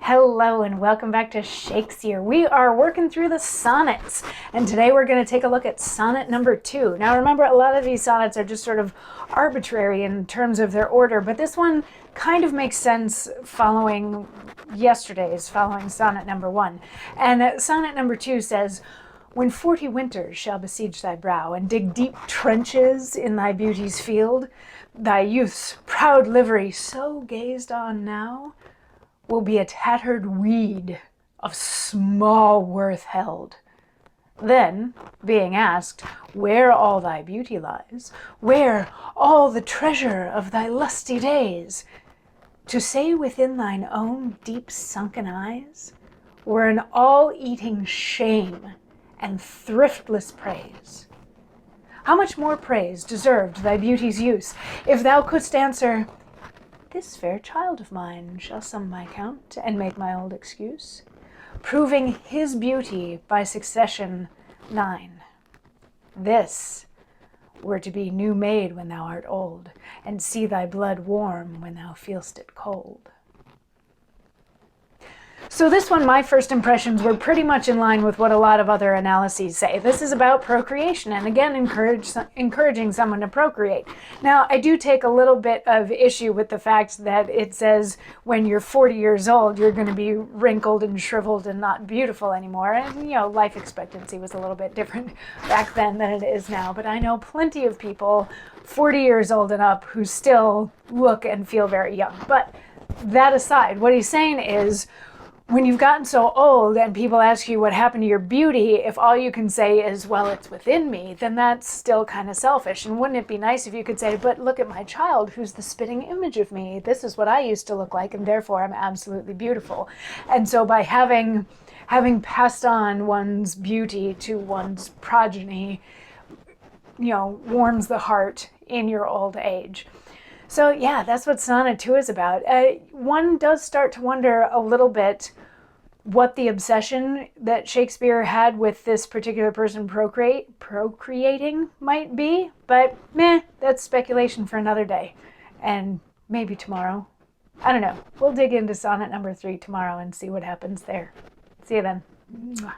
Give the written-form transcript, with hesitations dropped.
Hello and welcome back to Shakesyear. We are working through the sonnets, and today we're going to take a look at sonnet number 2. Now remember, a lot of these sonnets are just sort of arbitrary in terms of their order, but this one kind of makes sense following sonnet number 1. And sonnet number 2 says, "When 40 winters shall besiege thy brow, and dig deep trenches in thy beauty's field, thy youth's proud livery, so gazed on now, will be a tattered weed of small worth held. Then, being asked where all thy beauty lies, where all the treasure of thy lusty days, to say within thine own deep sunken eyes were an all-eating shame and thriftless praise. How much more praise deserved thy beauty's use, if thou couldst answer, this fair child of mine shall sum my count and make my old excuse, proving his beauty by succession 9. This were to be new made when thou art old, and see thy blood warm when thou feel'st it cold." So this one, my first impressions were pretty much in line with what a lot of other analyses say. This is about procreation, and again, encouraging someone to procreate. Now, I do take a little bit of issue with the fact that it says when you're 40 years old, you're going to be wrinkled and shriveled and not beautiful anymore. And, life expectancy was a little bit different back then than it is now. But I know plenty of people 40 years old and up who still look and feel very young. But that aside, what he's saying is, when you've gotten so old and people ask you what happened to your beauty, if all you can say is, well, it's within me, then that's still kind of selfish. And wouldn't it be nice if you could say, but look at my child who's the spitting image of me. This is what I used to look like, and therefore I'm absolutely beautiful. And so by having passed on one's beauty to one's progeny, warms the heart in your old age. So yeah, that's what Sonnet 2 is about. One does start to wonder a little bit what the obsession that Shakespeare had with this particular person procreating might be, but that's speculation for another day, and maybe tomorrow. I don't know. We'll dig into Sonnet number 3 tomorrow and see what happens there. See you then. Mwah.